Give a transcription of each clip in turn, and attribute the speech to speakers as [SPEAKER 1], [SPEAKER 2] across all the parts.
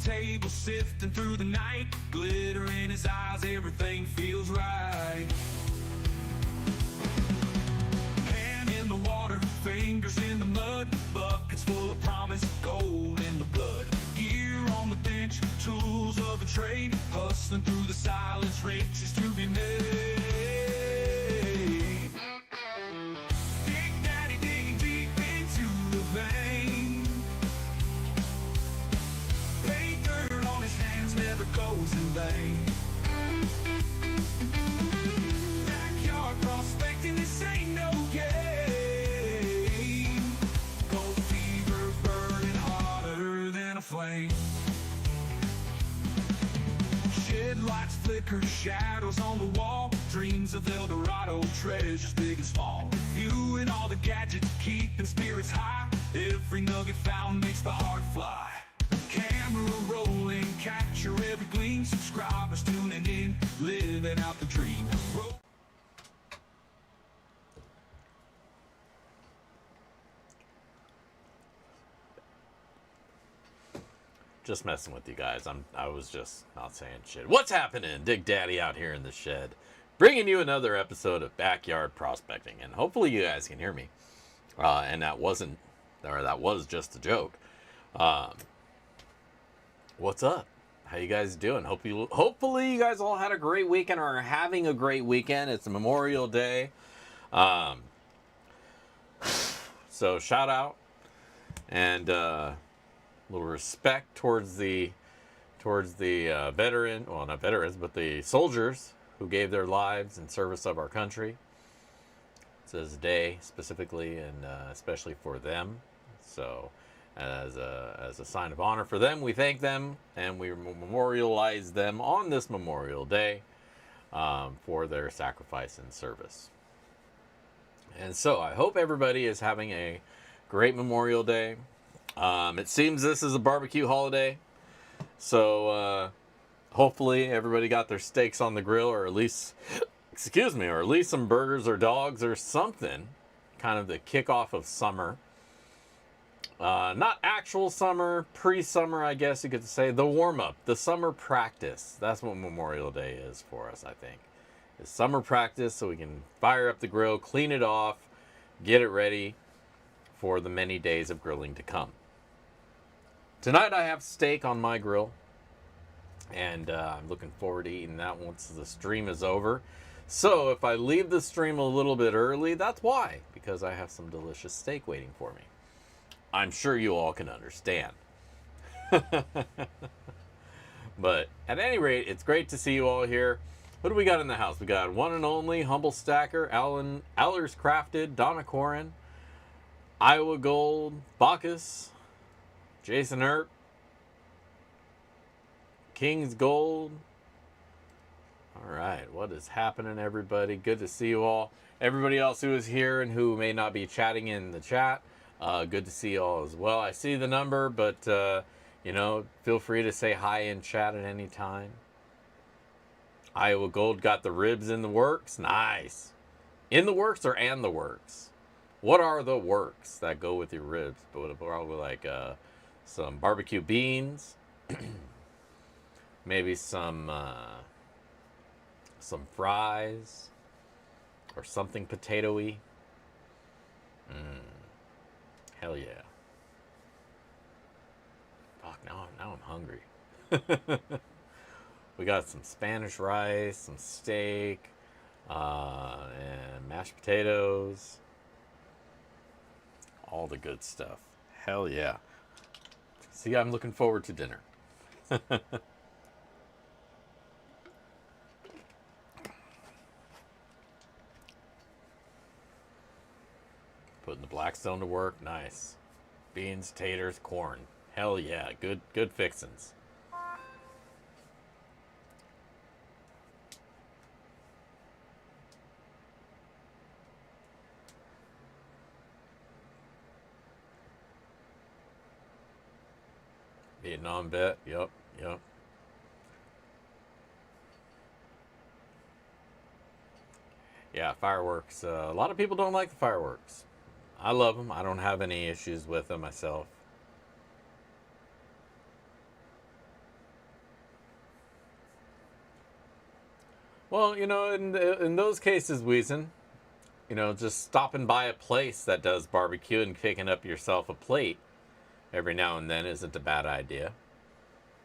[SPEAKER 1] table, sifting through the night. Glitter in his eyes, everything feels right. Hand in the water, fingers in the mud. Buckets full of promise, gold in the blood. Gear on the bench, tools of a trade. Hustling through the silence, riches to be made. Big Daddy digging deep into the vein. Paint dirt on his hands never goes in vain. Backyard prospecting, this ain't no game. Gold fever burning hotter than a flame. Shed lights flicker, shadows on the wall. Dreams of El Dorado, treasures big and small. You and all the gadgets keeping spirits high. Every nugget found makes the heart fly. Camera rolling, capture every gleam. Subscribers tuning in, living out the dream.
[SPEAKER 2] Just messing with you guys. I was just not saying shit. What's happening? Dig Daddy out here in the shed, bringing you another episode of Backyard Prospecting, and hopefully you guys can hear me. And that was just a joke. What's up? How you guys doing? Hopefully you guys all had a great weekend or are having a great weekend. It's Memorial Day. So shout out and little respect towards the veteran, well, not veterans, but the soldiers who gave their lives in service of our country. It says a day specifically and especially for them. So as a sign of honor for them, we thank them and we memorialize them on this Memorial Day for their sacrifice and service. And so I hope everybody is having a great Memorial Day. It seems this is a barbecue holiday, so hopefully everybody got their steaks on the grill, or at least, or at least some burgers or dogs or something, kind of the kickoff of summer. Not actual summer, pre-summer, I guess you could say, the warm-up, the summer practice. That's what Memorial Day is for us, I think. It's summer practice so we can fire up the grill, clean it off, get it ready for the many days of grilling to come. Tonight I have steak on my grill, and I'm looking forward to eating that once the stream is over. So if I leave the stream a little bit early, that's why, because I have some delicious steak waiting for me. I'm sure you all can understand. But at any rate, it's great to see you all here. What do we got in the house? We got one and only Humble Stacker, Allers Crafted, Donna Corin, Iowa Gold, Bacchus, Jason Earp, King's Gold. All right, what is happening, everybody? Good to see you all. Everybody else who is here and who may not be chatting in the chat, good to see you all as well. I see the number, but, feel free to say hi in chat at any time. Iowa Gold got the ribs in the works. Nice. In the works or and the works? What are the works that go with your ribs? But probably like some barbecue beans, maybe some fries, or something potato-y. Hell yeah. Fuck, now I'm hungry. We got some Spanish rice, some steak, and mashed potatoes. All the good stuff. Hell yeah. See, I'm looking forward to dinner. Putting the Blackstone to work. Nice. Beans, taters, corn. Hell yeah. Good fixins'. Vietnam vet. Yep. Yeah, fireworks. A lot of people don't like the fireworks. I love them. I don't have any issues with them myself. Well, in those cases, Weezen, just stopping by a place that does barbecue and picking up yourself a plate every now and then isn't a bad idea.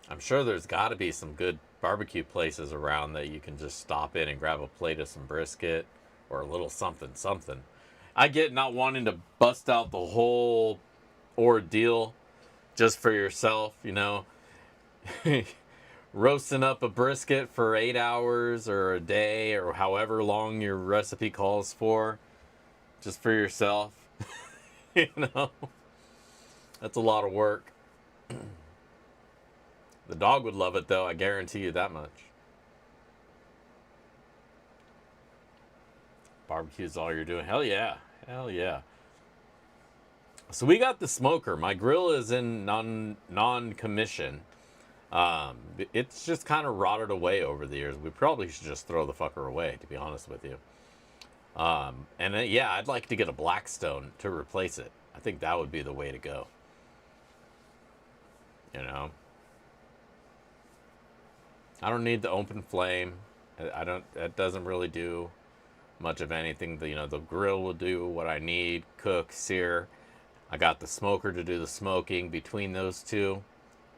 [SPEAKER 2] I'm sure there's got to be some good barbecue places around that you can just stop in and grab a plate of some brisket or a little something, something. I get not wanting to bust out the whole ordeal just for yourself, roasting up a brisket for 8 hours or a day or however long your recipe calls for, just for yourself. you know, that's a lot of work. The dog would love it, though. I guarantee you that much. Barbecue's all you're doing. Hell yeah. Hell yeah. So we got the smoker. My grill is in non-commission. It's just kind of rotted away over the years. We probably should just throw the fucker away, to be honest with you. Yeah, I'd like to get a Blackstone to replace it. I think that would be the way to go. I don't need the open flame. I don't. That doesn't really do much of anything. The grill will do what I need: cook, sear. I got the smoker to do the smoking. Between those two,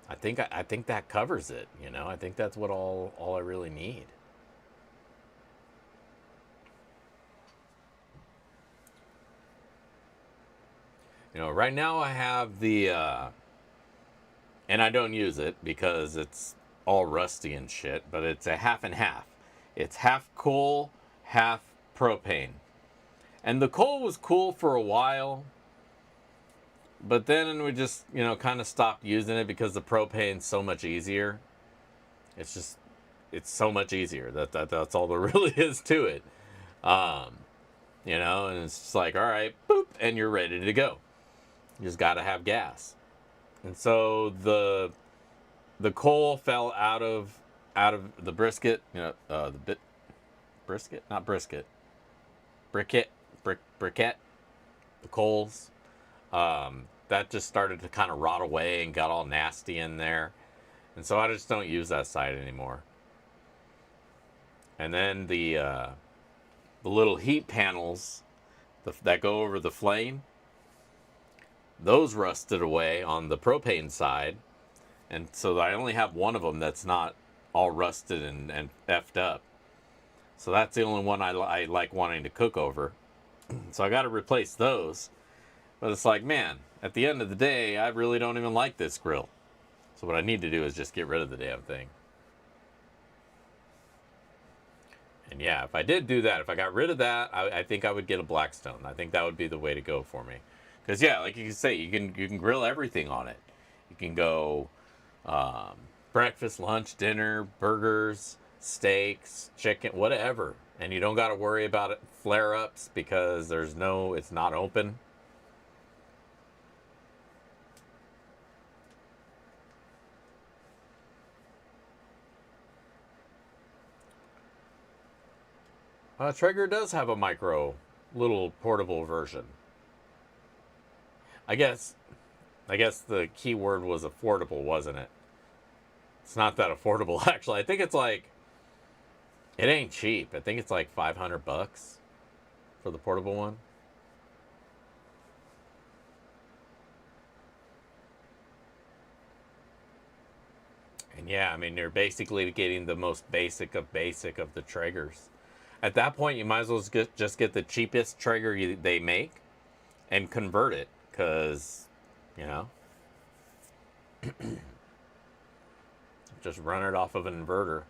[SPEAKER 2] I think that covers it. I think that's what all I really need. Right now I have the, and I don't use it because it's all rusty and shit, but it's a half and half. It's half coal, half propane. And the coal was cool for a while, but then we just, kind of stopped using it because the propane's so much easier. It's so much easier. That's all there really is to it. And it's just like, all right, boop, and you're ready to go. You just got to have gas. And so the coal fell out of the brisket, brisket, not brisket, briquette, the coals. That just started to kind of rot away and got all nasty in there. And so I just don't use that side anymore. And then the little heat panels that go over the flame, those rusted away on the propane side. And so I only have one of them that's not all rusted and effed up. So that's the only one I like wanting to cook over. So I got to replace those. But it's like, man, at the end of the day, I really don't even like this grill. So what I need to do is just get rid of the damn thing. And yeah, if I did do that, if I got rid of that, I think I would get a Blackstone. I think that would be the way to go for me. Because yeah, like you say, you can grill everything on it. You can go breakfast, lunch, dinner, burgers, steaks, chicken, whatever. And you don't got to worry about it flare-ups because it's not open. Traeger does have a little portable version. I guess the key word was affordable, wasn't it? It's not that affordable, actually. I think it's like, it ain't cheap. I think it's like $500 for the portable one. And yeah, I mean, you're basically getting the most basic of the Traegers. At that point, you might as well just get the cheapest Traeger they make and convert it, because, just run it off of an inverter.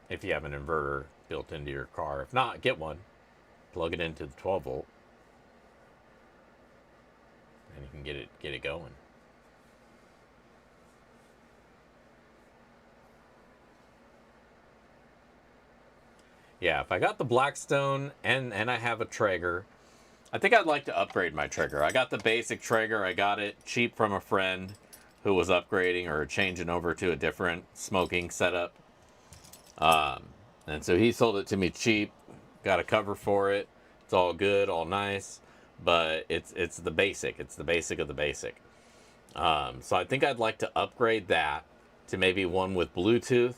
[SPEAKER 2] If you have an inverter built into your car. If not, get one. Plug it into the 12 volt. And you can get it going. Yeah, if I got the Blackstone and I have a Traeger, I think I'd like to upgrade my Traeger. I got the basic Traeger. I got it cheap from a friend who was upgrading or changing over to a different smoking setup. And so he sold it to me cheap. Got a cover for it. It's all good, all nice. But it's the basic. It's the basic of the basic. So I think I'd like to upgrade that to maybe one with Bluetooth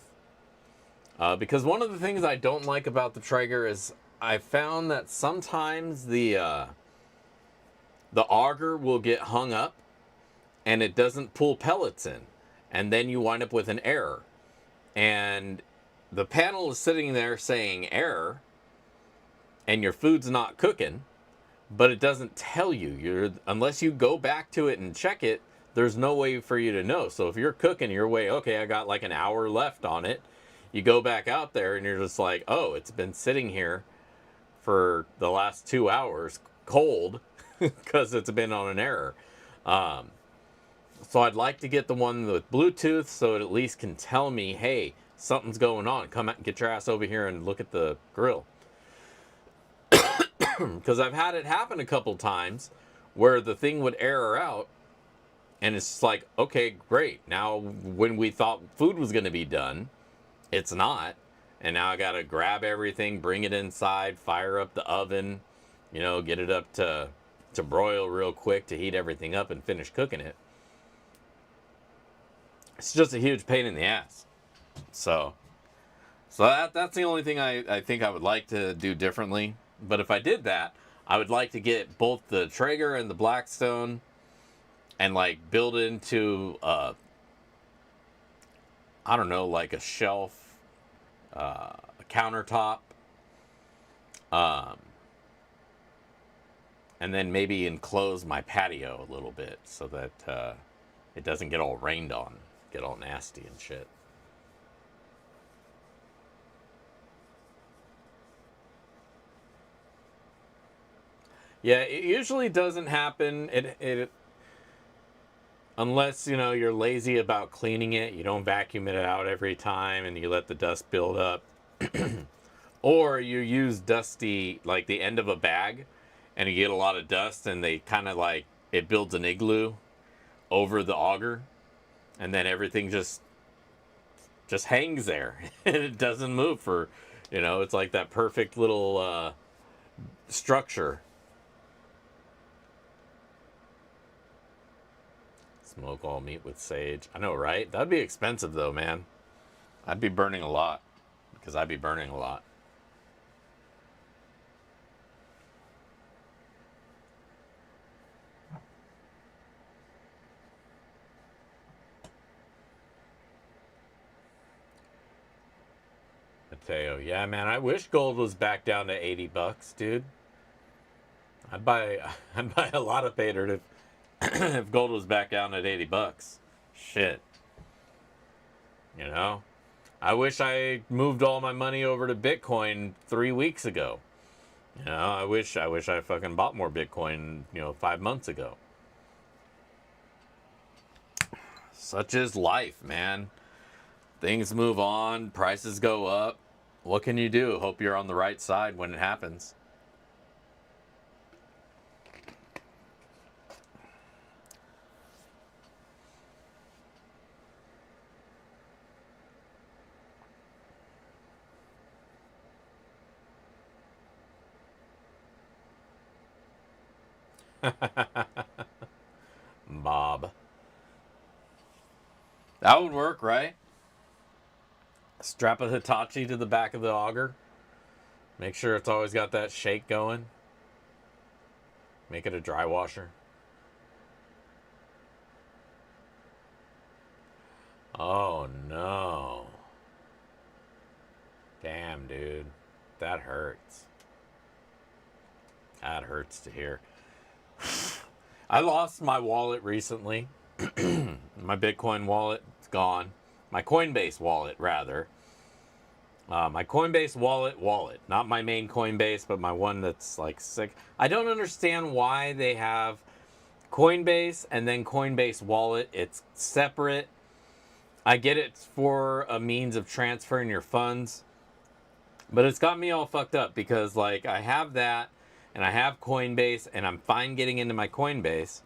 [SPEAKER 2] Because one of the things I don't like about the Traeger is I found that sometimes the auger will get hung up and it doesn't pull pellets in, and then you wind up with an error. And the panel is sitting there saying error, and your food's not cooking, but it doesn't tell you. Unless you go back to it and check it, there's no way for you to know. So if you're cooking your way, okay, I got like an hour left on it. You go back out there and you're just like, oh, it's been sitting here for the last 2 hours cold because it's been on an error. So I'd like to get the one with Bluetooth so it at least can tell me, hey, something's going on. Come out and get your ass over here and look at the grill. Because I've had it happen a couple times where the thing would error out, and it's just like, okay, great. Now, when we thought food was going to be done, it's not. And now I got to grab everything, bring it inside, fire up the oven, get it up to broil real quick to heat everything up and finish cooking it. It's just a huge pain in the ass. So that's the only thing I think I would like to do differently. But if I did that, I would like to get both the Traeger and the Blackstone and like build it into I don't know, like a shelf, a countertop, and then maybe enclose my patio a little bit so that it doesn't get all rained on, get all nasty and shit. Yeah, it usually doesn't happen. It unless you're lazy about cleaning it. You don't vacuum it out every time, and you let the dust build up, or you use dusty like the end of a bag, and you get a lot of dust, and they kind of like it builds an igloo over the auger, and then everything just hangs there and it doesn't move for it's like that perfect little structure. Smoke all meat with sage. I know, right? That'd be expensive though, man. I'd be burning a lot because I'd be burning a lot. Mateo, yeah, man. I wish gold was back down to $80, dude. I'd buy a lot of pay dirt if gold was back down at $80. Shit. I wish I moved all my money over to Bitcoin 3 weeks ago. I wish I fucking bought more Bitcoin, 5 months ago. Such is life, man. Things move on, prices go up. What can you do? Hope you're on the right side when it happens. Bob. That would work, right? Strap a Hitachi to the back of the auger. Make sure it's always got that shake going. Make it a dry washer. Oh no. Damn, dude. That hurts. That hurts to hear. I lost my wallet recently. My Bitcoin wallet is gone. My Coinbase wallet, rather. My Coinbase wallet. Not my main Coinbase, but my one that's like sick. I don't understand why they have Coinbase and then Coinbase wallet. It's separate. I get it's for a means of transferring your funds. But it's got me all fucked up because like I have that and I have Coinbase and I'm fine getting into my Coinbase.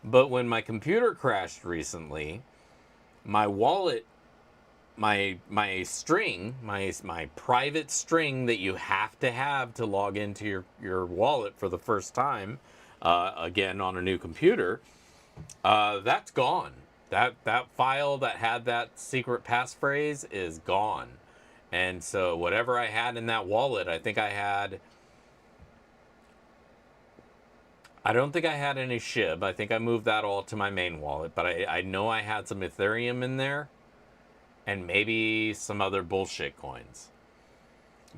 [SPEAKER 2] But when my computer crashed recently, my wallet, my string, my private string that you have to log into your wallet for the first time, again on a new computer, that's gone. That file that had that secret passphrase is gone. And so whatever I had in that wallet, I don't think I had any SHIB. I think I moved that all to my main wallet, but I know I had some Ethereum in there and maybe some other bullshit coins.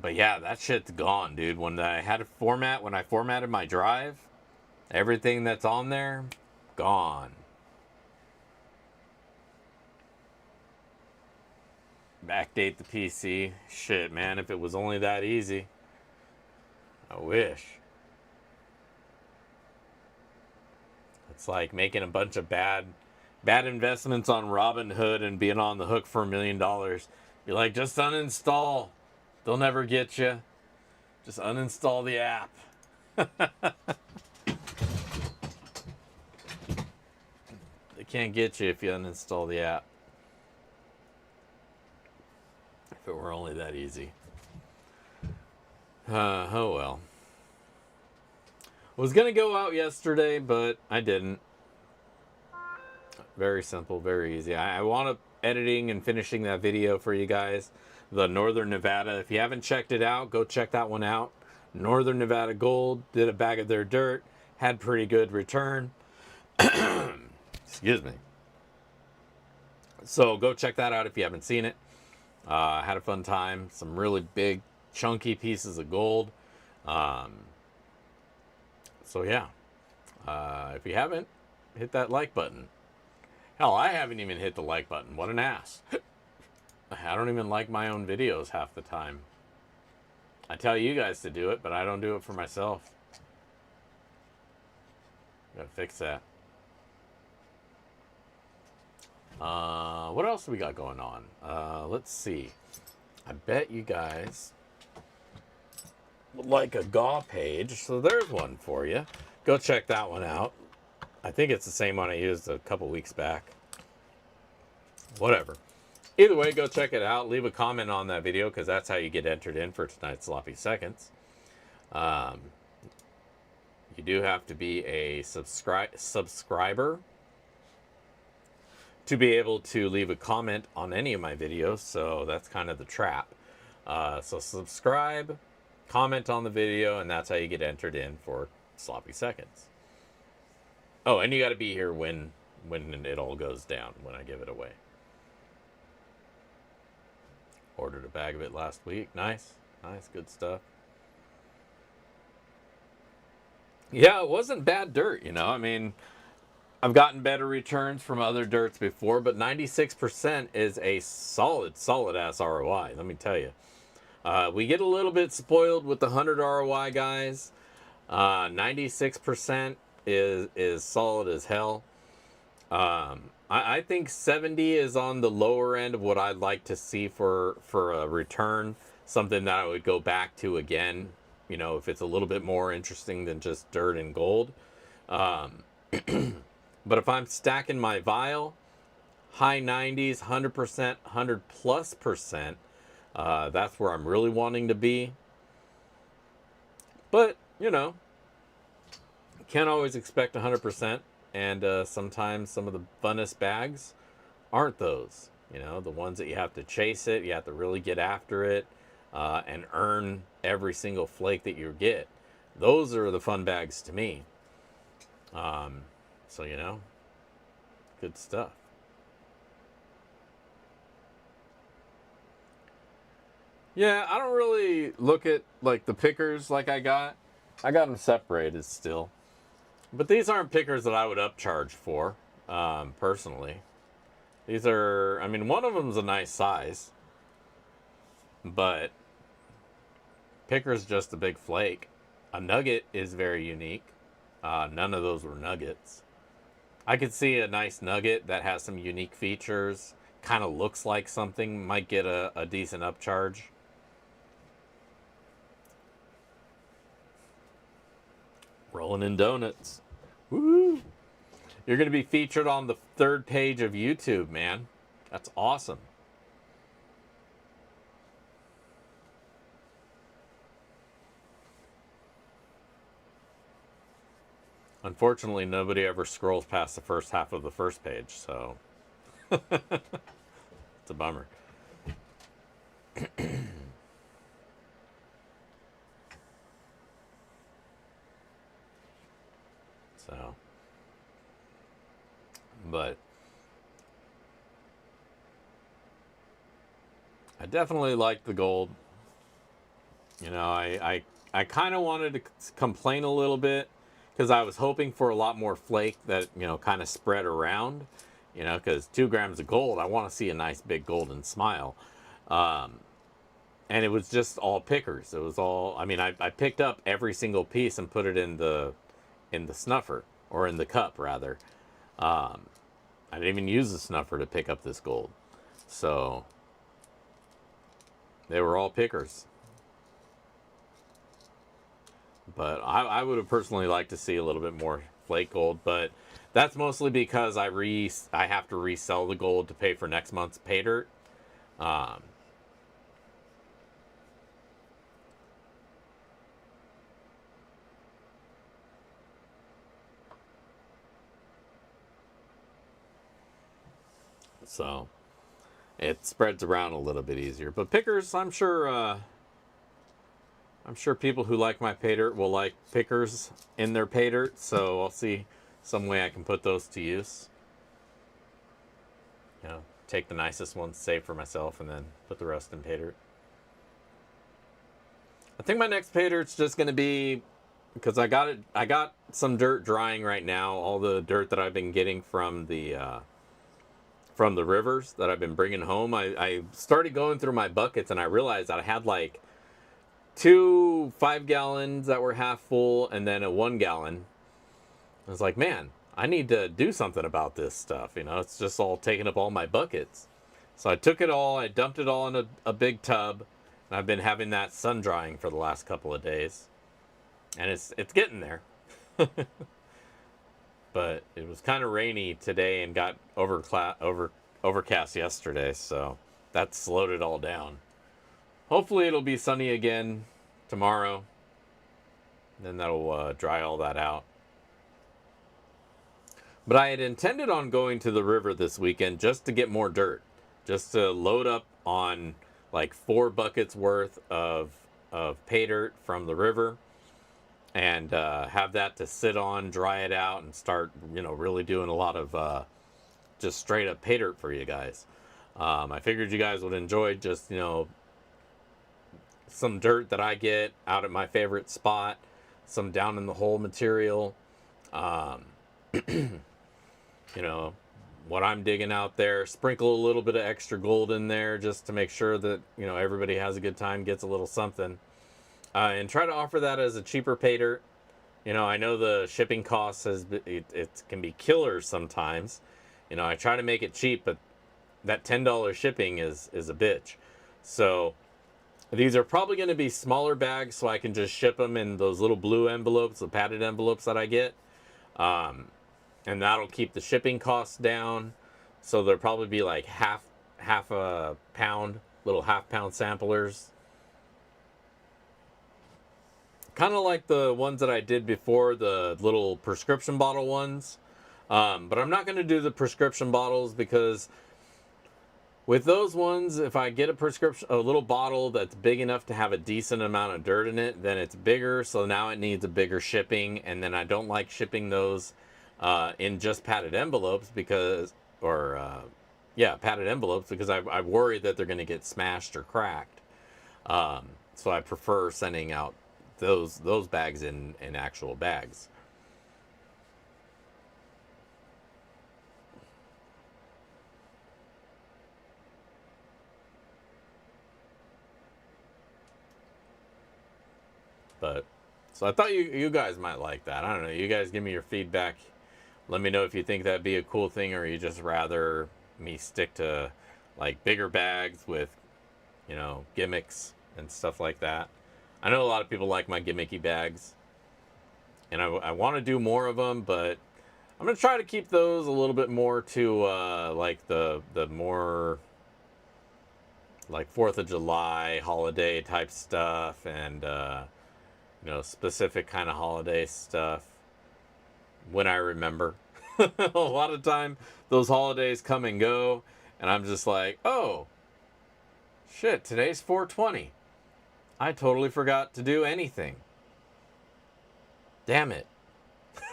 [SPEAKER 2] But yeah, that shit's gone, dude. When I formatted my drive, everything that's on there, gone. Backdate the PC. Shit, man, if it was only that easy. I wish. It's like making a bunch of bad investments on Robinhood and being on the hook for $1 million. You're like, just uninstall. They'll never get you. Just uninstall the app. They can't get you if you uninstall the app. If it were only that easy. Oh well. I was going to go out yesterday, but I didn't. Very simple, very easy. I wound up editing and finishing that video for you guys. The Northern Nevada. If you haven't checked it out, go check that one out. Northern Nevada Gold. Did a bag of their dirt. Had pretty good return. Excuse me. So go check that out if you haven't seen it. Had a fun time. Some really big, chunky pieces of gold. So yeah. If you haven't, hit that like button. Hell, I haven't even hit the like button. What an ass. I don't even like my own videos half the time. I tell you guys to do it, but I don't do it for myself. Gotta fix that. What else do we got going on? Let's see. I bet you guys would like a GAW page, so there's one for you. Go check that one out. I think it's the same one I used a couple weeks back. Whatever. Either way, go check it out. Leave a comment on that video because that's how you get entered in for tonight's Sloppy Seconds. You do have to be a subscriber to be able to leave a comment on any of my videos, so that's kind of the trap. So subscribe, comment on the video, and that's how you get entered in for Sloppy Seconds. Oh, and you got to be here when it all goes down, when I give it away. Ordered a bag of it last week. Nice, good stuff. Yeah, it wasn't bad dirt, you know. I mean, I've gotten better returns from other dirts before, but 96% is a solid ass ROI, let me tell you. We get a little bit spoiled with the 100 ROI guys. 96% is solid as hell. I think 70 is on the lower end of what I'd like to see for a return. Something that I would go back to again, you know, if it's a little bit more interesting than just dirt and gold. But if I'm stacking my vial, high 90s, 100%, 100+%, that's where I'm really wanting to be. But, you know, can't always expect 100%. And sometimes some of the funnest bags aren't those. You know, the ones that you have to chase it, you have to really get after it, and earn every single flake that you get. Those are the fun bags to me. So, you know, good stuff. Yeah, I don't really look at, like, the pickers like I got. I got them separated still. But these aren't pickers that I would upcharge for, personally. These are, I mean, one of them's a nice size. But picker's just a big flake. A nugget is very unique. None of those were nuggets. I could see a nice nugget that has some unique features, kind of looks like something, might get a decent upcharge. Rolling in donuts. Woo! You're going to be featured on the 3rd page of YouTube, man. That's awesome. Unfortunately, nobody ever scrolls past the first half of the first page, so it's a bummer. So, but I definitely like the gold. You know, I kind of wanted to complain a little bit because I was hoping for a lot more flake that, you know, kind of spread around, you know, because 2 grams of gold, I want to see a nice big golden smile. Um, and it was just all pickers. It was all, I mean, I picked up every single piece and put it in the snuffer, or in the cup rather. Um, I didn't even use the snuffer to pick up this gold. So they were all pickers. But I would have personally liked to see a little bit more flake gold, but that's mostly because I have to resell the gold to pay for next month's pay dirt. Um, so it spreads around a little bit easier. But pickers, I'm sure people who like my pay dirt will like pickers in their pay dirt. So I'll see some way I can put those to use. You know, take the nicest ones, save for myself, and then put the rest in pay dirt. I think my next pay dirt's just going to be, because I got some dirt drying right now. All the dirt that I've been getting from the rivers that I've been bringing home. I started going through my buckets and I realized that I had like 2 5 gallons that were half full and then a 1 gallon. I was like, man, I need to do something about this stuff. You know, it's just all taking up all my buckets. So I took it all, I dumped it all in a big tub, and I've been having that sun drying for the last couple of days. And it's getting there. But it was kind of rainy today and got overcast yesterday, so that slowed it all down. Hopefully it'll be sunny again tomorrow. Then that'll dry all that out. But I had intended on going to the river this weekend just to get more dirt. Just to load up on like 4 buckets worth of pay dirt from the river. And have that to sit on, dry it out, and start, you know, really doing a lot of just straight up pay dirt for you guys. I figured you guys would enjoy just, you know, some dirt that I get out at my favorite spot, some down in the hole material, you know, what I'm digging out there, sprinkle a little bit of extra gold in there just to make sure that, you know, everybody has a good time, gets a little something. And try to offer that as a cheaper pay dirt. You know, I know the shipping costs it can be killers sometimes. You know, I try to make it cheap, but that $10 shipping is a bitch. So these are probably going to be smaller bags, so I can just ship them in those little blue envelopes, the padded envelopes that I get. And that'll keep the shipping costs down. So there'll probably be like half a pound, little half-pound samplers. Kind of like the ones that I did before, the little prescription bottle ones. But I'm not going to do the prescription bottles because with those ones, if I get a little bottle that's big enough to have a decent amount of dirt in it, then it's bigger. So now it needs a bigger shipping. And then I don't like shipping those in just padded envelopes padded envelopes because I worry that they're going to get smashed or cracked. So I prefer sending out those bags in actual bags. But so I thought you guys might like that. I don't know. You guys give me your feedback. Let me know if you think that'd be a cool thing, or you just rather me stick to like bigger bags with, you know, gimmicks and stuff like that. I know a lot of people like my gimmicky bags, and I want to do more of them, but I'm gonna try to keep those a little bit more to like the more like 4th of July holiday type stuff, and you know, specific kind of holiday stuff when I remember. A lot of time those holidays come and go, and I'm just like, oh Shit, today's 420. I totally forgot to do anything. Damn it.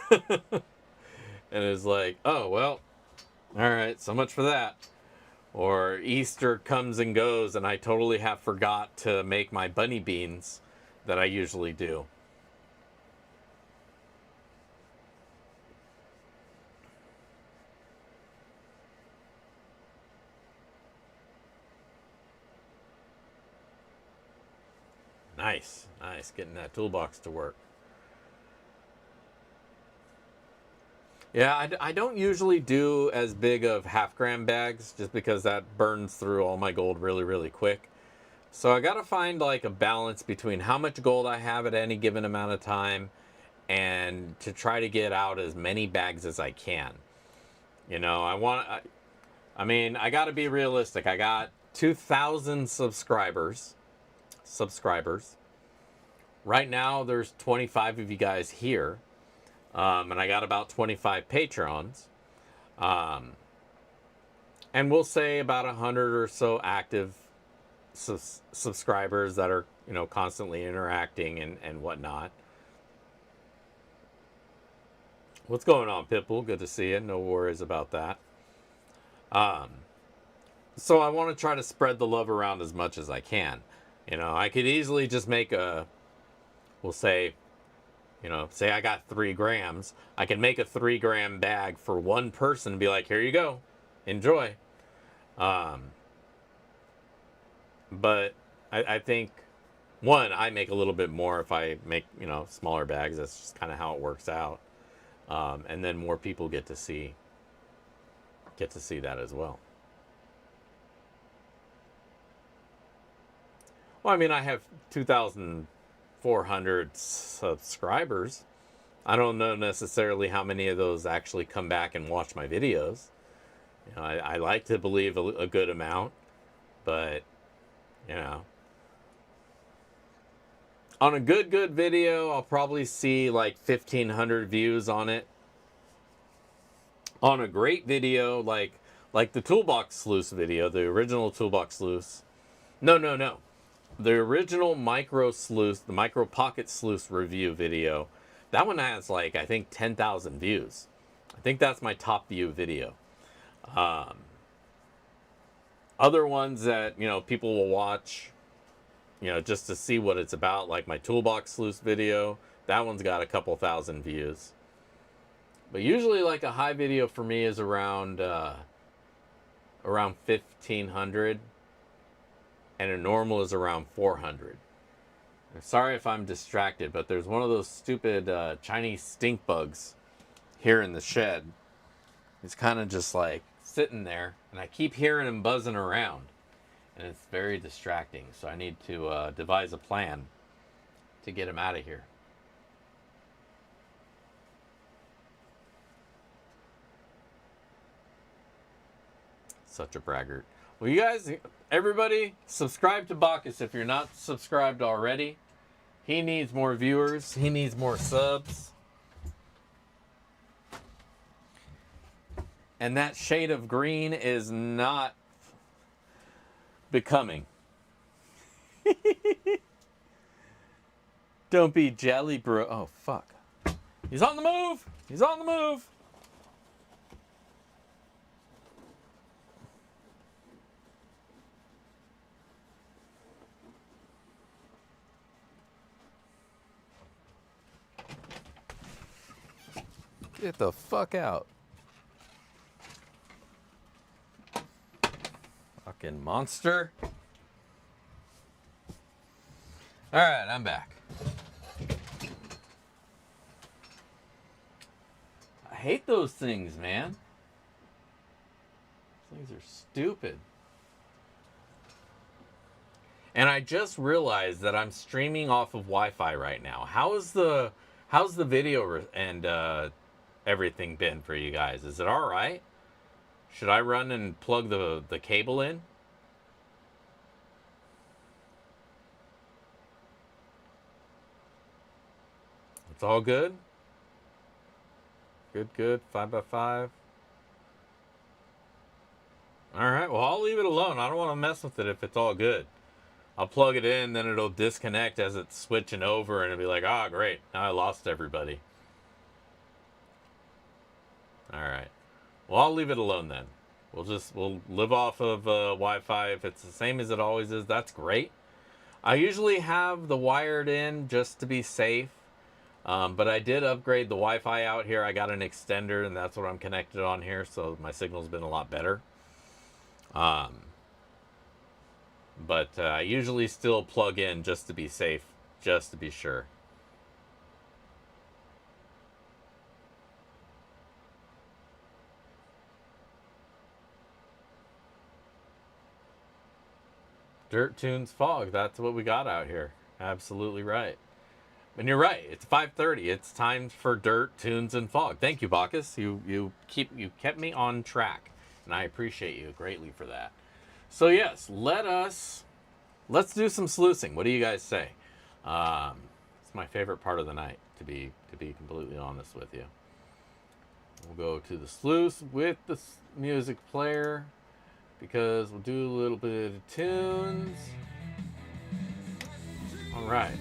[SPEAKER 2] And it's like, oh, well, all right, so much for that. Or Easter comes and goes, and I totally have forgot to make my bunny beans that I usually do. Nice, nice, getting that toolbox to work. Yeah, I don't usually do as big of half-gram bags just because that burns through all my gold really, really quick. So I got to find like a balance between how much gold I have at any given amount of time and to try to get out as many bags as I can. You know, I mean, I got to be realistic. I got 2,000 subscribers. Right now, there's 25 of you guys here. And I got about 25 patrons. And we'll say about 100 or so active subscribers that are, you know, constantly interacting and whatnot. What's going on, Pitbull? Good to see you. No worries about that. So I want to try to spread the love around as much as I can. You know, I could easily just make we'll say, you know, say I got 3 grams. I can make a 3-gram bag for one person and be like, here you go. Enjoy. But I think, one, I make a little bit more if I make, you know, smaller bags. That's just kind of how it works out. And then more people get to see that as well. Well, I mean, I have 2,400 subscribers. I don't know necessarily how many of those actually come back and watch my videos. You know, I like to believe a good amount, but, you know, on a good video, I'll probably see like 1,500 views on it. On a great video, like the Toolbox Sluice video, the original Toolbox Sluice. No. The original Micro Sluice, the Micro Pocket Sluice review video, that one has like, I think 10,000 views. I think that's my top view video. Other ones that, you know, people will watch, you know, just to see what it's about, like my Toolbox Sluice video, that one's got a couple thousand views. But usually like a high video for me is around 1,500. And a normal is around 400. I'm sorry if I'm distracted, but there's one of those stupid Chinese stink bugs here in the shed. He's kind of just like sitting there, and I keep hearing him buzzing around, and it's very distracting. So I need to devise a plan to get him out of here. Such a braggart. Well, you guys, everybody, subscribe to Bacchus if you're not subscribed already. He needs more viewers. He needs more subs. And that shade of green is not becoming. Don't be jelly, bro. Oh, fuck. He's on the move. He's on the move. Get the fuck out. Fucking monster. Alright, I'm back. I hate those things, man. Those things are stupid. And I just realized that I'm streaming off of Wi-Fi right now. How's the video and everything been for you guys? Is it all right? Should I run and plug the cable in? It's all good? Good. 5x5. All right, well, I'll leave it alone. I don't want to mess with it if it's all good. I'll plug it in, then it'll disconnect as it's switching over, and it'll be like, ah, great, now I lost everybody. All right. Well, I'll leave it alone then. We'll live off of Wi-Fi. If it's the same as it always is, that's great. I usually have the wired in just to be safe, but I did upgrade the Wi-Fi out here. I got an extender, and that's what I'm connected on here, so my signal's been a lot better. But I usually still plug in just to be safe, just to be sure. Dirt Tunes Fog, that's what we got out here. Absolutely right. And you're right, it's 5:30. It's time for Dirt, Tunes, and Fog. Thank you, Bacchus. You kept me on track, and I appreciate you greatly for that. So yes, let's do some sluicing. What do you guys say? It's my favorite part of the night, to be completely honest with you. We'll go to the sluice with the music player, because we'll do a little bit of tunes. All right,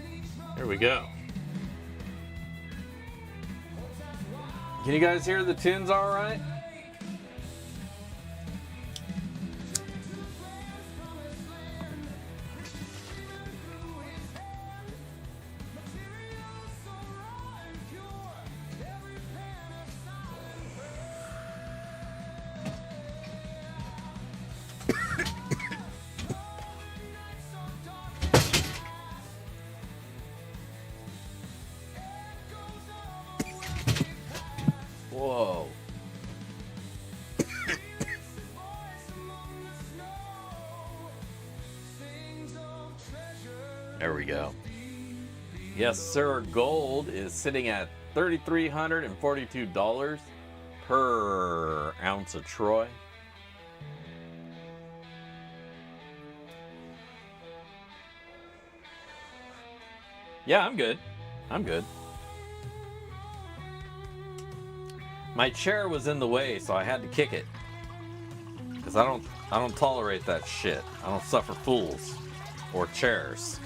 [SPEAKER 2] here we go. Can you guys hear the tunes all right? Whoa. There we go. Yes, sir. Gold is sitting at $3,342 per ounce of Troy. Yeah, I'm good. I'm good. My chair was in the way, so I had to kick it. Because I don't tolerate that shit. I don't suffer fools or chairs.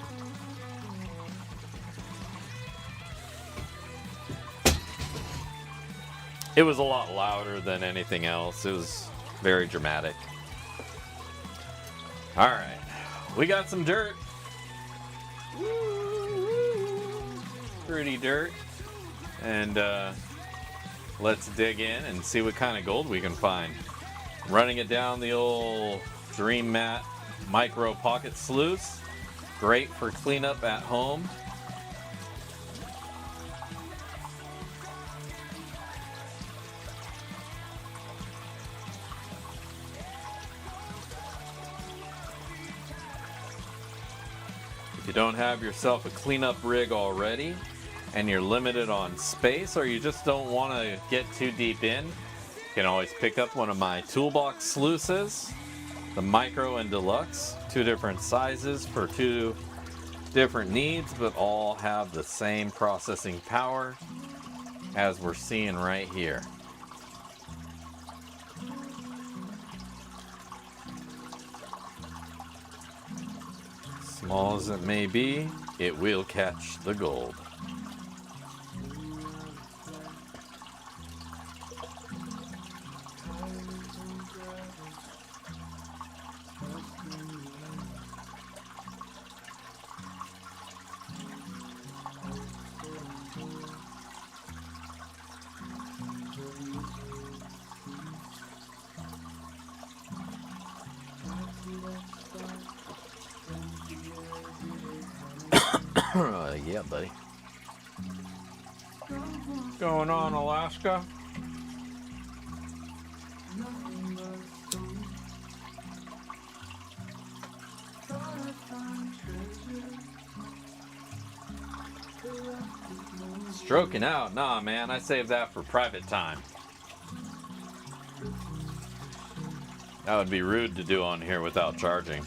[SPEAKER 2] It was a lot louder than anything else. It was very dramatic. All right, we got some dirt. Pretty dirt. And let's dig in and see what kind of gold we can find. Running it down the old Dream Mat Micro Pocket Sluice. Great for cleanup at home. If you don't have yourself a cleanup rig already, and you're limited on space, or you just don't want to get too deep in, you can always pick up one of my toolbox sluices, the Micro and Deluxe, 2 different sizes for 2 different needs, but all have the same processing power as we're seeing right here. Small as it may be, it will catch the gold. Yeah, buddy. What's going on, Alaska? Stroking out? Nah, man, I save that for private time. That would be rude to do on here without charging.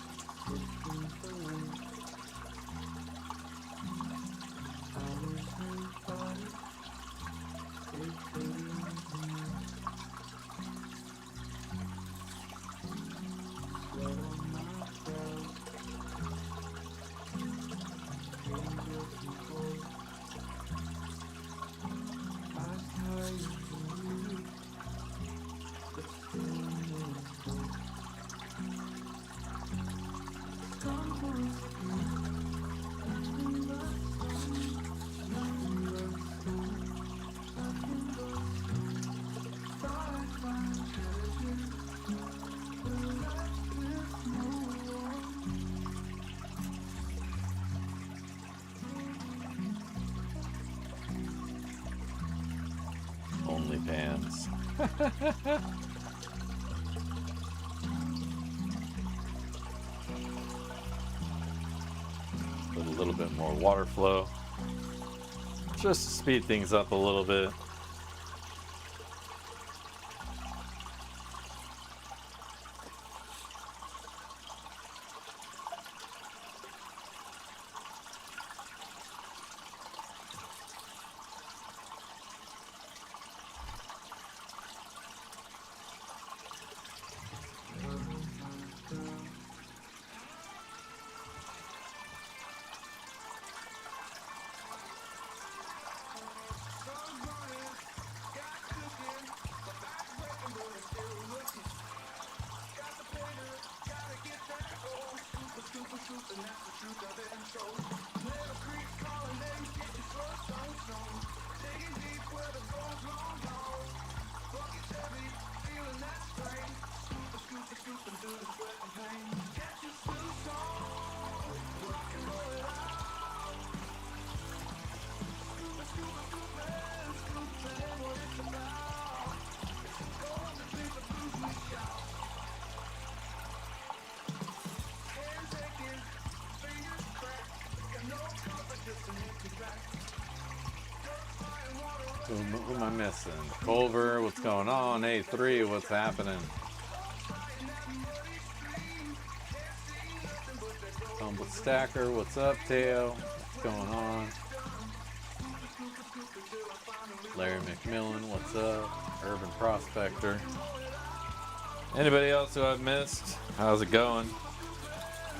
[SPEAKER 2] friends. Put a little bit more water flow, just to speed things up a little bit. Who am I missing? Culver, what's going on? A3, what's happening? Humble Stacker, what's up? Teo, what's going on? Larry McMillan, what's up? Urban Prospector. Anybody else who I've missed? How's it going?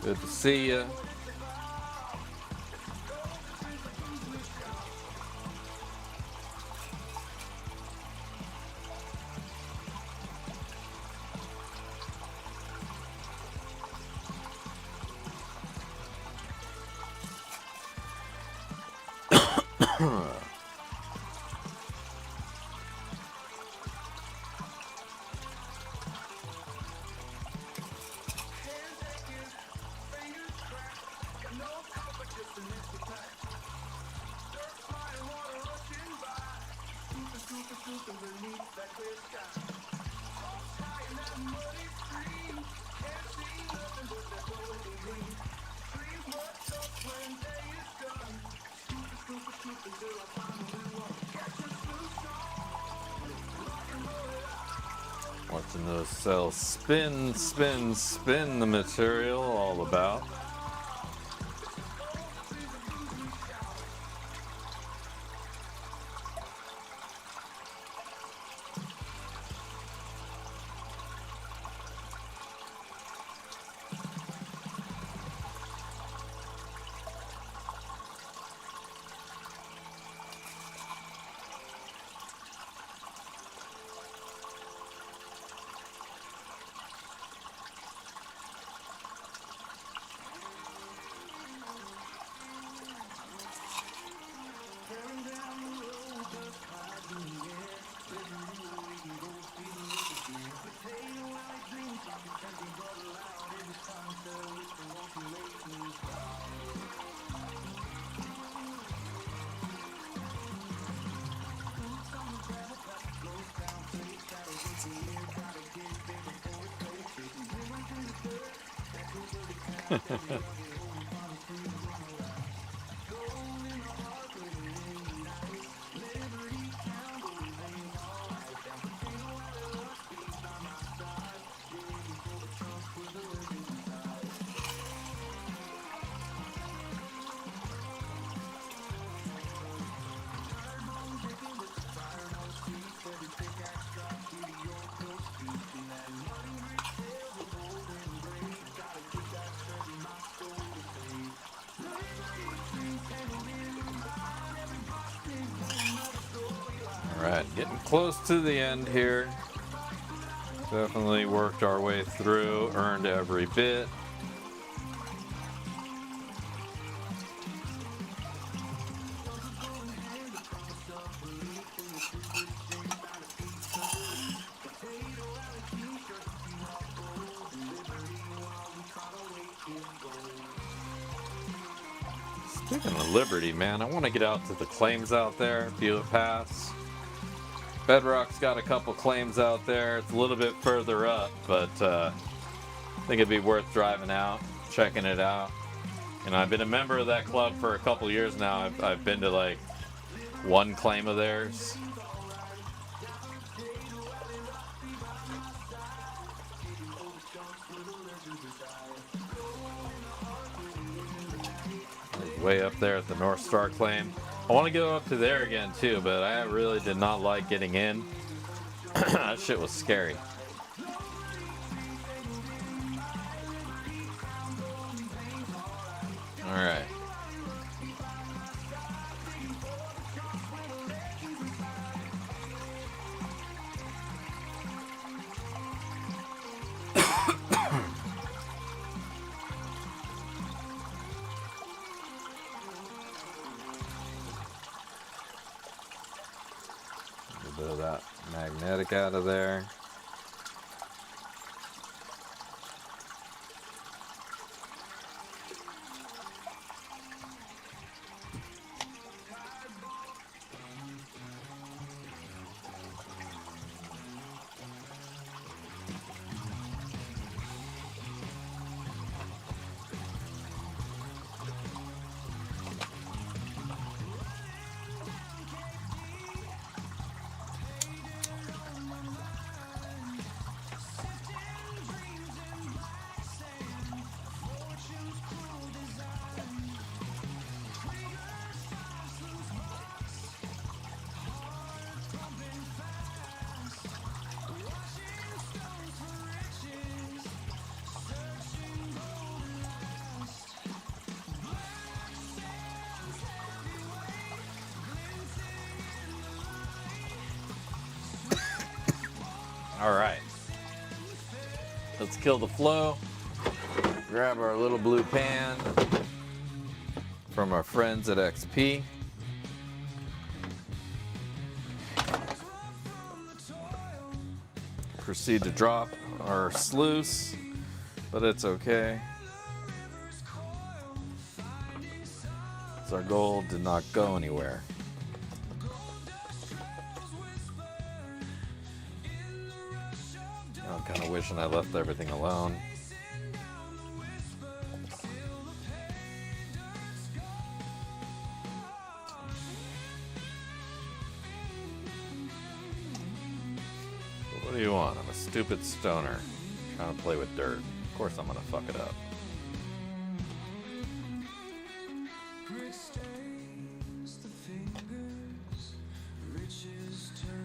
[SPEAKER 2] Good to see you. Watching those cells spin, spin, spin the material all about. Alright, getting close to the end here. Definitely worked our way through, earned every bit. Speaking of Liberty, man, I want to get out to the claims out there, Buick Pass. Bedrock's got a couple claims out there. It's a little bit further up, but I think it'd be worth driving out, checking it out. And I've been a member of that club for a couple years now. I've been to like one claim of theirs. Way up there at the North Star claim. I want to go up to there again too, but I really did not like getting in. That shit was scary. All right. A bit of that magnetic out of there. All right, let's kill the flow. Grab our little blue pan from our friends at XP. Proceed to drop our sluice, but it's okay. So our gold did not go anywhere. I'm kind of wishing I left everything alone. What do you want? I'm a stupid stoner trying to play with dirt. Of course I'm gonna fuck it up.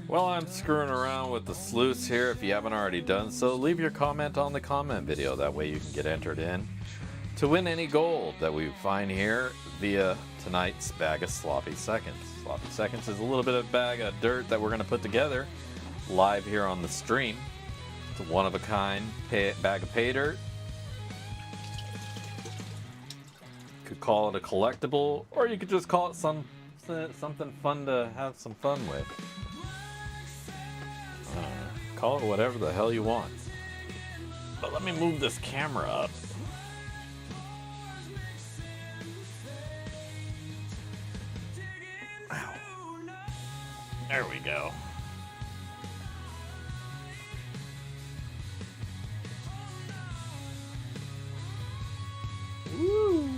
[SPEAKER 2] While I'm screwing around with the sluice here, if you haven't already done so, leave your comment on the comment video. That way you can get entered in to win any gold that we find here via tonight's bag of sloppy seconds. Sloppy seconds is a little bit of bag of dirt that we're going to put together live here on the stream. It's a one-of-a-kind bag of pay dirt. You could call it a collectible, or you could just call it something fun to have some fun with. Call it whatever the hell you want. But let me move this camera up. Ow. There we go. Woo.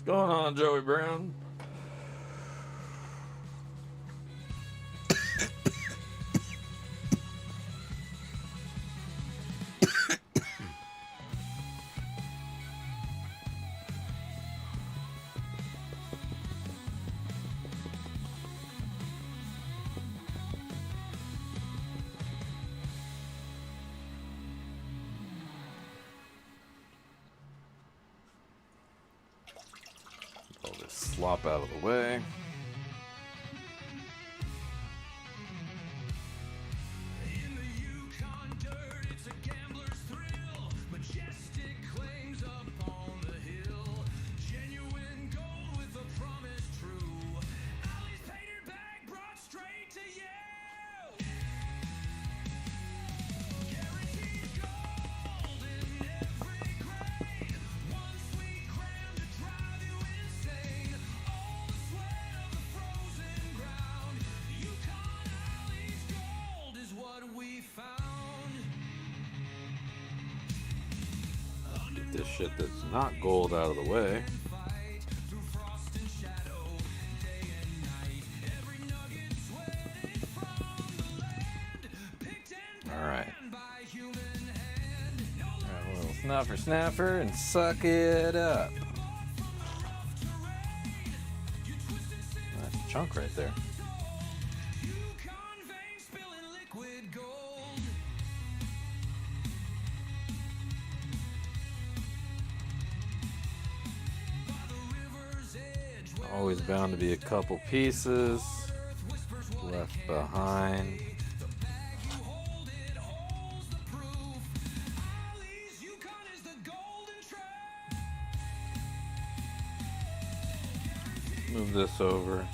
[SPEAKER 2] What's going on, Joey Brown? Pull this slop out of the way.
[SPEAKER 1] In the Yukon dirt, it's a gambler's thrill. Majestic claims
[SPEAKER 2] get this shit that's not gold out of the way. Alright. Alright, a little snaffer and suck it up. Nice chunk right there. Always bound to be a couple pieces left behind. Move this over.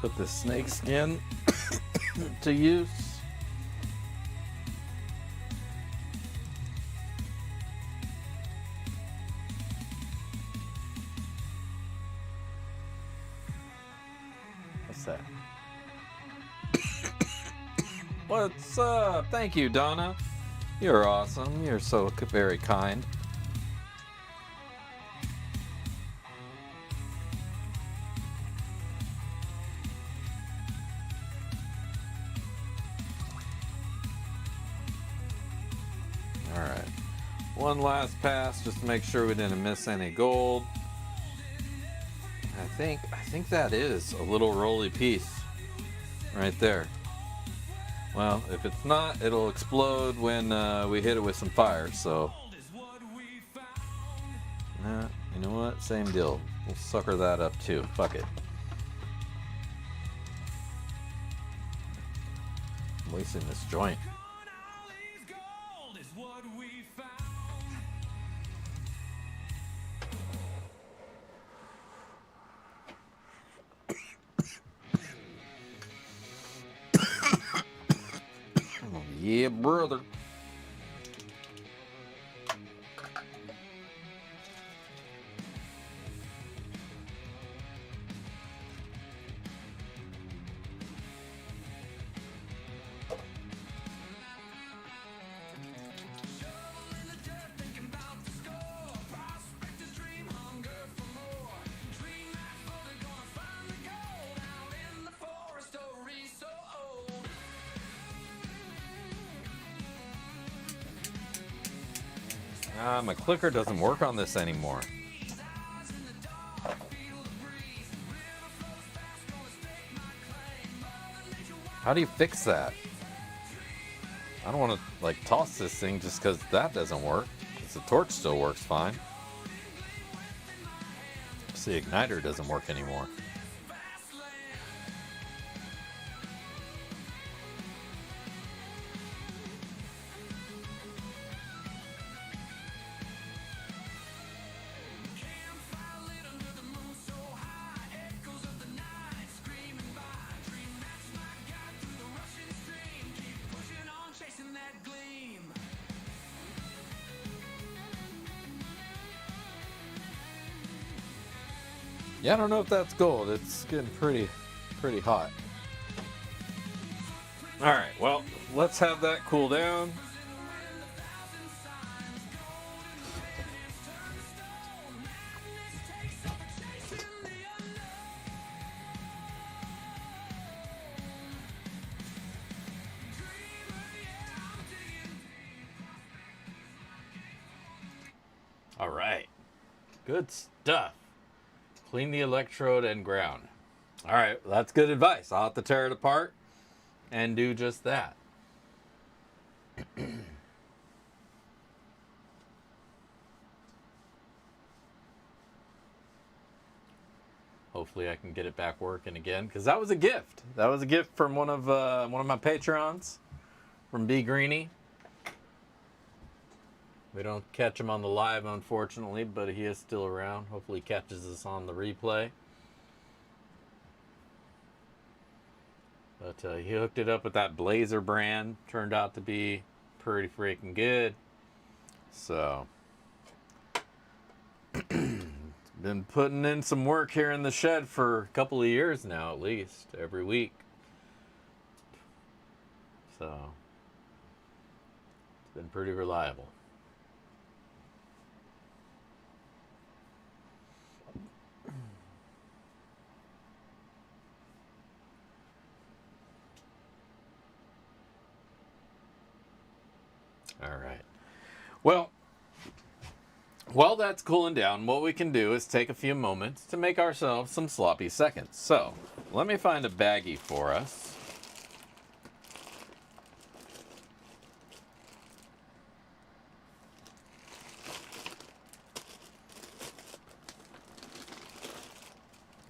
[SPEAKER 2] Put the snake skin to use. What's that? What's up? Thank you, Donna. You're awesome. You're so very kind. Alright, one last pass just to make sure we didn't miss any gold. I think that is a little roly piece right there. Well, if it's not, it'll explode when we hit it with some fire, so. Nah, you know what? Same deal. We'll sucker that up too. Fuck it. I'm wasting this joint. Yeah, brother. My clicker doesn't work on this anymore. How do you fix that? I don't want to like toss this thing just because that doesn't work. Because the torch still works fine. Just the igniter doesn't work anymore. Yeah, I don't know if that's gold. It's getting pretty hot. All right, well, let's have that cool down. All right, good stuff. Clean the electrode and ground. All right, well, that's good advice. I'll have to tear it apart and do just that. Hopefully I can get it back working again, because that was a gift. That was a gift from one of my patrons, from B Greeny. We don't catch him on the live, unfortunately, but he is still around. Hopefully he catches us on the replay. But he hooked it up with that Blazer brand. Turned out to be pretty freaking good. So, it's Been putting in some work here in the shed for a couple of years now, at least, every week. So, it's been pretty reliable. All right. Well, while that's cooling down, what we can do is take a few moments to make ourselves some sloppy seconds. So, let me find a baggie for us.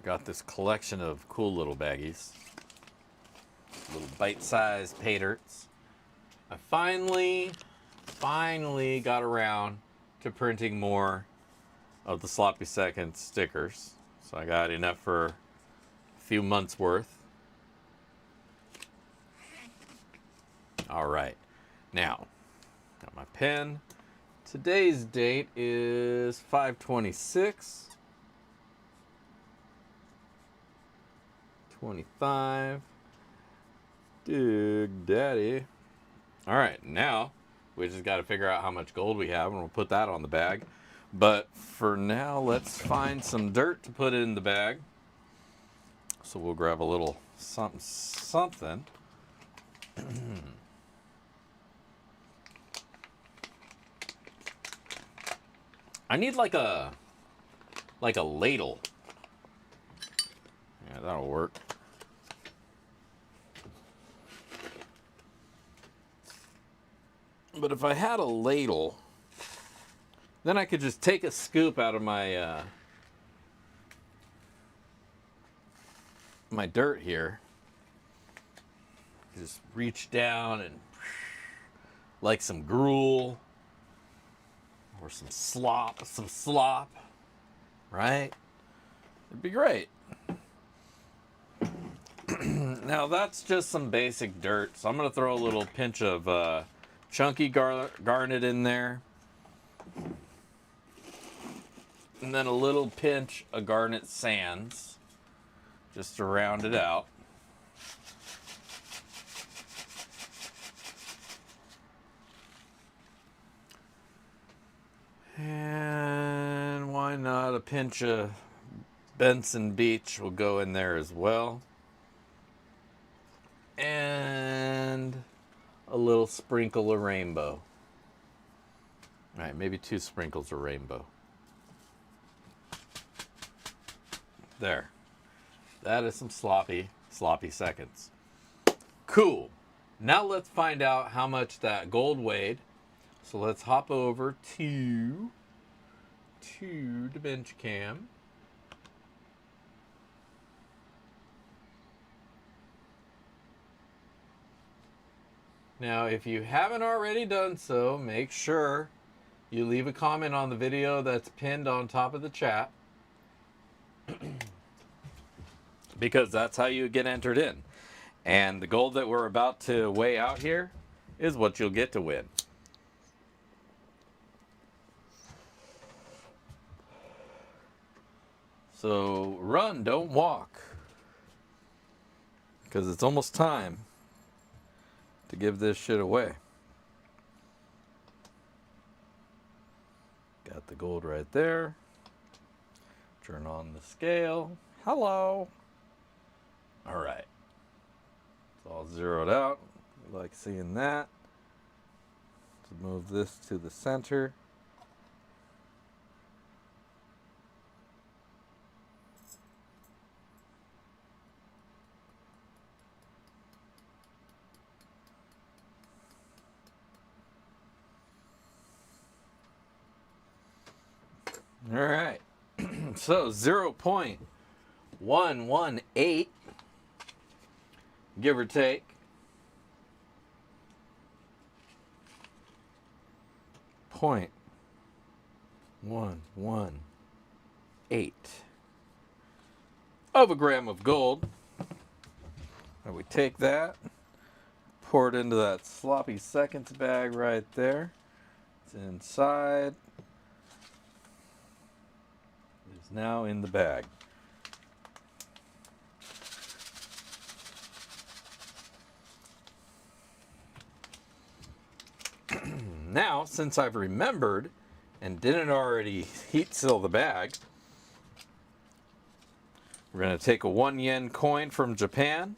[SPEAKER 2] Got this collection of cool little baggies. Little bite-sized pay dirts. I finally got around to printing more of the Sloppy Seconds stickers. So I got enough for a few months worth. All right. Now, got my pen. Today's date is 5/26. 25. Dig Daddy. All right, now we just got to figure out how much gold we have, and we'll put that on the bag. But for now, let's find some dirt to put in the bag. So we'll grab a little something. I need like a ladle. Yeah, that'll work. But if I had a ladle, then I could just take a scoop out of my my dirt here. Just reach down and like some gruel or some slop, right? It'd be great. Now that's just some basic dirt, so I'm gonna throw a little pinch of chunky garnet in there, and then a little pinch of garnet sands just to round it out. And why not a pinch of Benson Beach will go in there as well. And a little sprinkle of rainbow. All right, maybe 2 sprinkles of rainbow. There. That is some sloppy seconds. Cool. Now let's find out how much that gold weighed. So let's hop over to the bench cam. Now, if you haven't already done so, make sure you leave a comment on the video that's pinned on top of the chat. Because that's how you get entered in. And the gold that we're about to weigh out here is what you'll get to win. So run, don't walk. Because it's almost time to give this shit away. Got the gold right there. Turn on the scale. Hello. All right. It's all zeroed out. I like seeing that. Let's move this to the center. All right. So 0.118, give or take. .118 of a gram of gold. And we take that, pour it into that sloppy seconds bag right there. It's inside. There's now in the bag. Now, since I've remembered and didn't already heat seal the bag, we're going to take a 1 yen coin from Japan.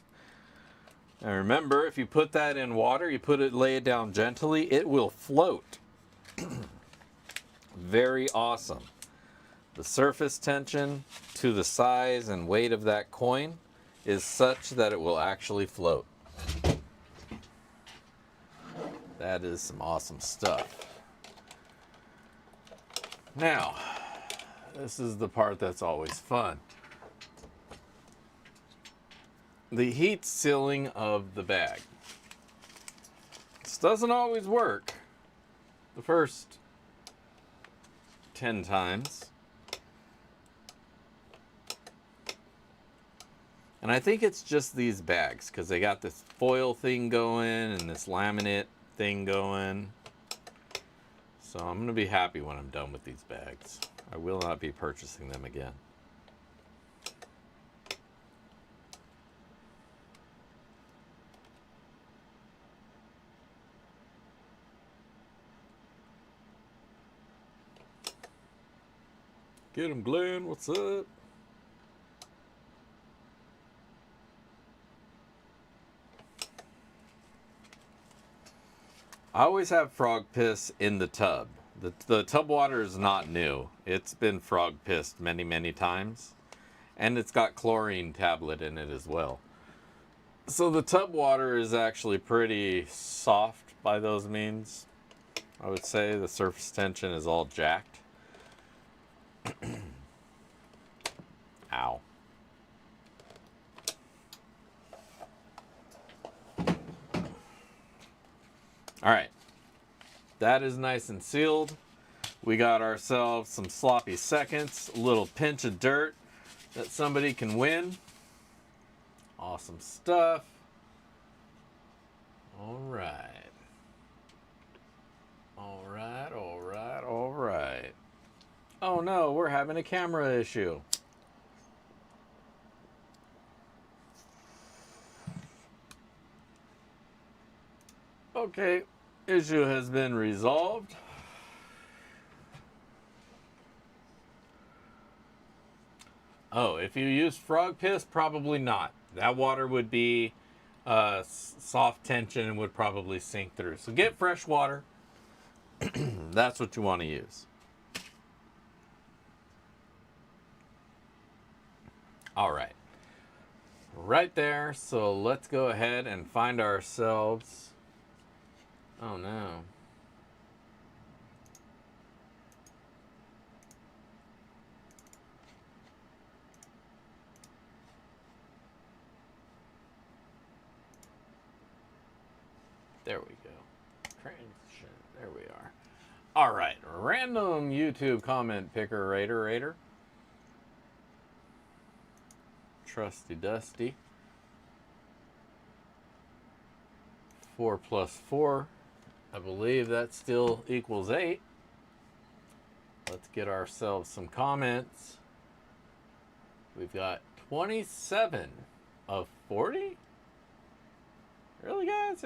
[SPEAKER 2] And remember, if you put that in water, lay it down gently, it will float. Very awesome. The surface tension to the size and weight of that coin is such that it will actually float. That is some awesome stuff. Now, this is the part that's always fun. The heat sealing of the bag. This doesn't always work the first 10 times. And I think it's just these bags because they got this foil thing going and this laminate thing going. So I'm going to be happy when I'm done with these bags. I will not be purchasing them again. Get him, Glenn. What's up? I always have frog piss in the tub. The tub water is not new. It's been frog pissed many, many times. And it's got chlorine tablet in it as well. So the tub water is actually pretty soft by those means. I would say the surface tension is all jacked. Ow. All right, that is nice and sealed. We got ourselves some sloppy seconds, a little pinch of dirt that somebody can win. Awesome stuff. All right. All right, all right, all right. Oh no, we're having a camera issue. Okay, issue has been resolved. Oh, if you use frog piss, probably not. That water would be soft tension and would probably sink through. So get fresh water. That's what you want to use. All right. Right there. So let's go ahead and find ourselves... Oh no. There we go. Transition. There we are. All right. Random YouTube comment picker Raider. Trusty Dusty. 4 plus 4. I believe that still equals 8. Let's get ourselves some comments. We've got 27 of 40. Really, guys?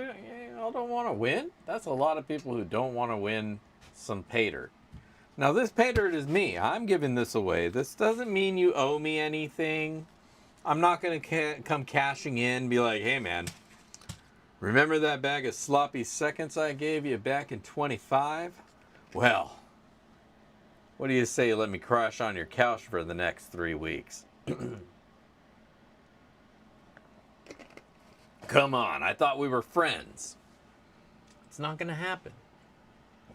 [SPEAKER 2] Y'all don't want to win? That's a lot of people who don't want to win some pay dirt. Now, this pay dirt is me. I'm giving this away. This doesn't mean you owe me anything. I'm not going to come cashing in and be like, hey, man, remember that bag of sloppy seconds I gave you back in 25? Well, what do you say you let me crash on your couch for the next 3 weeks? Come on, I thought we were friends. It's not going to happen.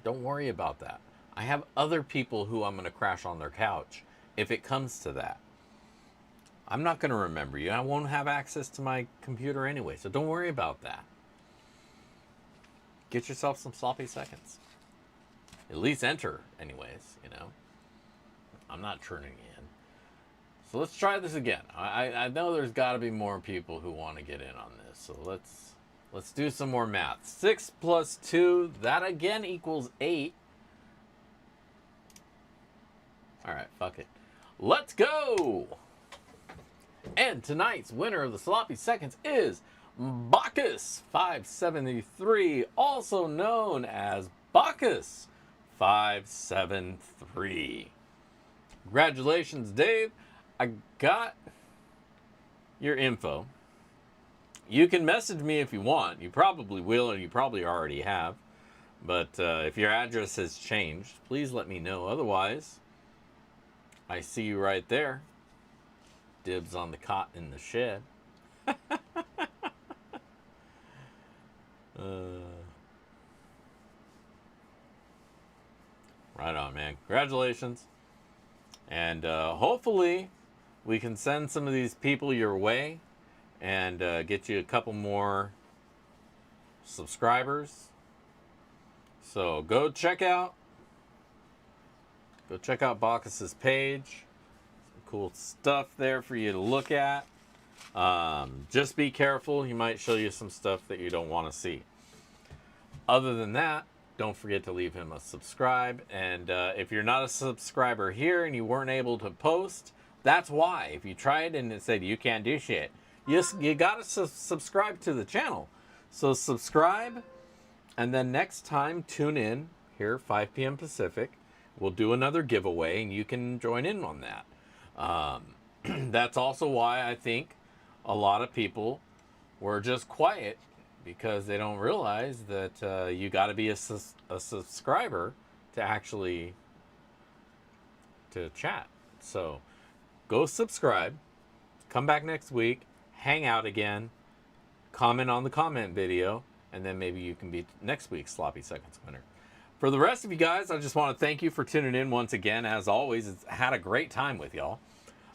[SPEAKER 2] Don't worry about that. I have other people who I'm going to crash on their couch if it comes to that. I'm not going to remember you. I won't have access to my computer anyway, so don't worry about that. Get yourself some sloppy seconds. At least enter anyways, you know. I'm not turning in. So let's try this again. I know there's got to be more people who want to get in on this. So let's do some more math. 6 plus 2, that again equals 8. All right, fuck it. Let's go! And tonight's winner of the Sloppy Seconds is Bacchus 573, also known as Bacchus 573. Congratulations, Dave. I got your info. You can message me if you want. You probably will, and you probably already have. But if your address has changed, please let me know. Otherwise, I see you right there. Dibs on the cot in the shed. Right on, man. Congratulations. And hopefully we can send some of these people your way and get you a couple more subscribers. So go check out Bacchus's page. Some cool stuff there for you to look at. Just be careful. He might show you some stuff that you don't want to see. Other than that, don't forget to leave him a subscribe. And if you're not a subscriber here and you weren't able to post, that's why. If you tried and it said you can't do shit, you got to subscribe to the channel. So subscribe, and then next time tune in here 5 p.m. Pacific. We'll do another giveaway and you can join in on that. That's also why I think a lot of people were just quiet, because they don't realize that you got to be a subscriber to actually to chat. So go subscribe, come back next week, hang out again, comment on the comment video, and then maybe you can be next week's Sloppy Seconds winner. For the rest of you guys, I just want to thank you for tuning in once again. As always, it's had a great time with y'all.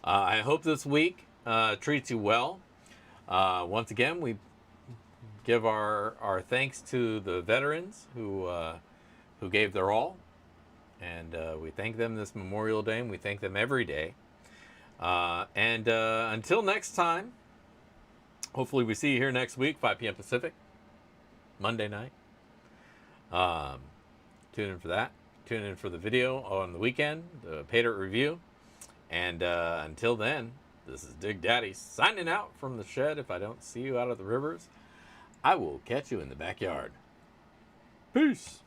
[SPEAKER 2] I hope this week treats you well. Once again, we give our thanks to the veterans who gave their all, and we thank them this Memorial Day, and we thank them every day. And until next time, hopefully we see you here next week, 5 p.m. Pacific, Monday night. Tune in for that. Tune in for the video on the weekend, the Pay Dirt review. And until then, this is Dig Daddy signing out from the shed. If I don't see you out of the rivers, I will catch you in the backyard. Peace.